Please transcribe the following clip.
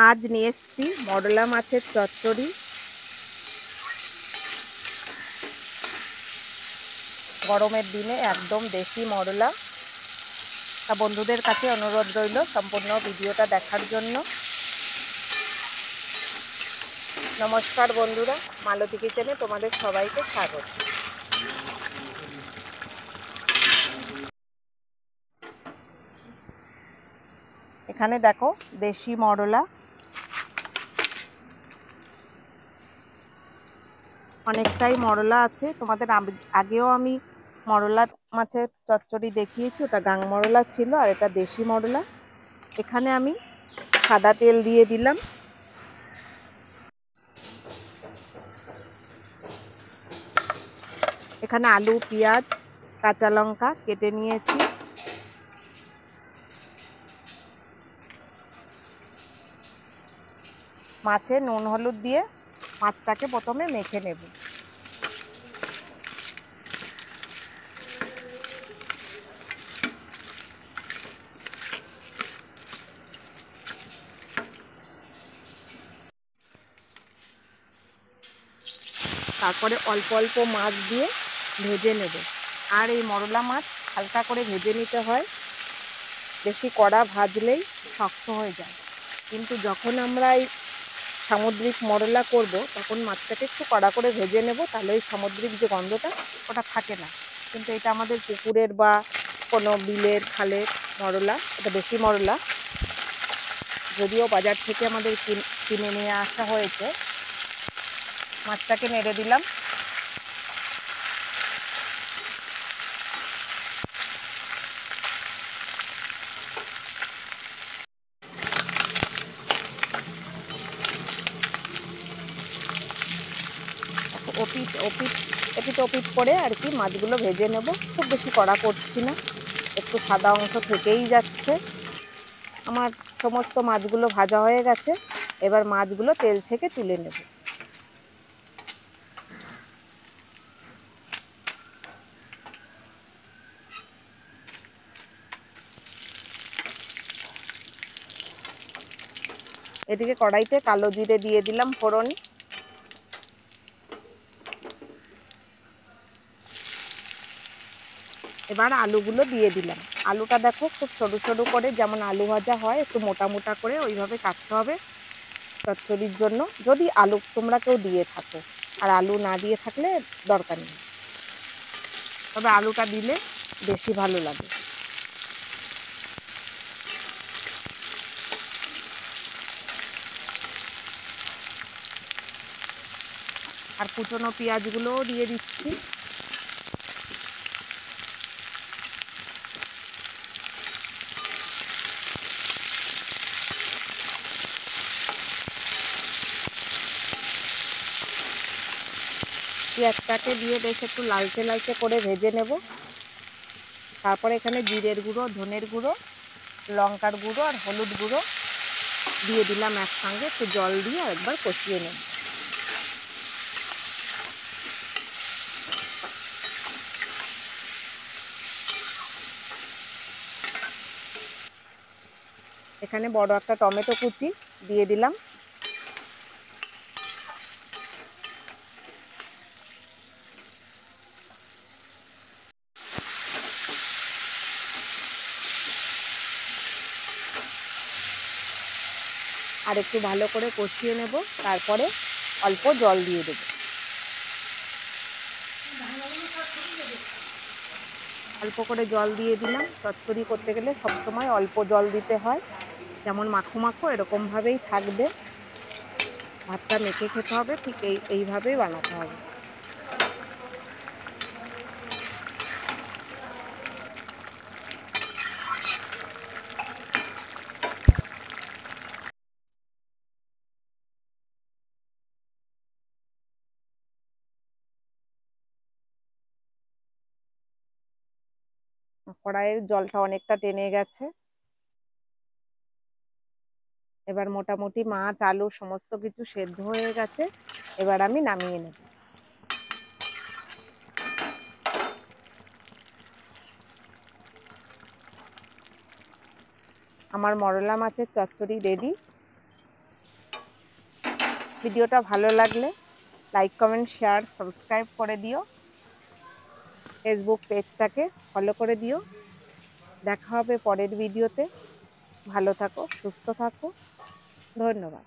আজ নিয়ে এসেছি মরলা মাছের চচ্চড়ি। গরমের দিনে একদম দেশি মরলা। তা বন্ধুদের কাছে অনুরোধ রইল সম্পূর্ণ ভিডিওটা দেখার জন্য। নমস্কার বন্ধুরা, মালতী কিচেনে তোমাদের সবাইকে স্বাগত। এখানে দেখো দেশি মরলা, অনেকটাই মরলা আছে। তোমাদের আগেও আমি মরলা মাছের চচ্চড়ি দেখিয়েছি, ওটা গাং মরলা ছিল আর এটা দেশি মরলা। এখানে আমি সাদা তেল দিয়ে দিলাম। এখানে আলু, পেঁয়াজ, কাঁচা লঙ্কা কেটে নিয়েছি। মাছে নুন হলুদ দিয়ে মাছটাকে প্রথমে মেখে নেব। তারপরে অল্প অল্প মাছ দিয়ে ভেজে নেব। আর এই মরলা মাছ হালকা করে ভেজে নিতে হয়, বেশি কড়া ভাজলেই শক্ত হয়ে যায়। কিন্তু যখন আমরা এই সামুদ্রিক মরলা করব তখন মাছটাকে একটু কড়া করে ভেজে নেব, তাহলে এই সামুদ্রিক যে গন্ধটা ওটা থাকে না। কিন্তু এটা আমাদের পুকুরের বা কোনো বিলের খালের মরলা, এটা দেশি মরলা, যদিও বাজার থেকে আমাদের কিনে নিয়ে আসা হয়েছে। মাছটাকে নেড়ে দিলাম। এপিট ওপিট করে আর কি মাছগুলো ভেজে নেব। খুব বেশি কড়া করছি না, একটু সাদা অংশ থেকেই যাচ্ছে। আমার সমস্ত মাছগুলো ভাজা হয়ে গেছে। এবার মাছগুলো তেল থেকে তুলে নেব। এদিকে কড়াইতে কালো জিরে দিয়ে দিলাম ফোড়ন। এবার আলুগুলো দিয়ে দিলাম। আলুটা দেখো খুব সরু সরু করে, যেমন আলু ভাজা হয় একটু মোটা মোটা করে ওইভাবে কাটতে হবে চচ্চড়ির জন্য, যদি আলু তোমরা কেউ দিয়ে থাকো। আর আলু না দিয়ে থাকলে দরকার নেই, তবে আলুটা দিলে বেশি ভালো লাগে। আর কুচনো পেঁয়াজগুলোও দিয়ে দিচ্ছি। পেঁয়াজটাকে দিয়ে বেশ একটু লালচে লালচে করে ভেজে নেব। তারপরে এখানে জিরের গুঁড়ো, ধনের গুঁড়ো, লঙ্কার গুঁড়ো আর হলুদ গুঁড়ো দিয়ে দিলাম একসঙ্গে। একটু জল দিয়ে একবার কষিয়ে নেব। এখানে বড় একটা টমেটো কুচি দিয়ে দিলাম। আর একটু ভালো করে কষিয়ে নেব। তারপরে অল্প জল দিয়ে দেব। অল্প করে জল দিয়ে দিলাম। চচ্চড়ি করতে গেলে সবসময় অল্প জল দিতে হয়, যেমন মাখো মাখো এরকমভাবেই থাকবে। ভাতটা মেখে খেতে হবে, ঠিক এইভাবেই বানাতে হবে। কড়াইয়ের জলটা অনেকটা টেনে গেছে। এবার মোটামুটি মাছ, আলু সমস্ত কিছু সেদ্ধ হয়ে গেছে। এবার আমি নামিয়ে নেব। আমার মরলা মাছের চচ্চড়ি রেডি। ভিডিওটা ভালো লাগলে লাইক কমেন্ট শেয়ার সাবস্ক্রাইব করে দিও। ফেসবুক পেজটাকে ফলো করে দিও। দেখা হবে পরের ভিডিওতে। ভালো থাকো, সুস্থ থাকো। ধন্যবাদ।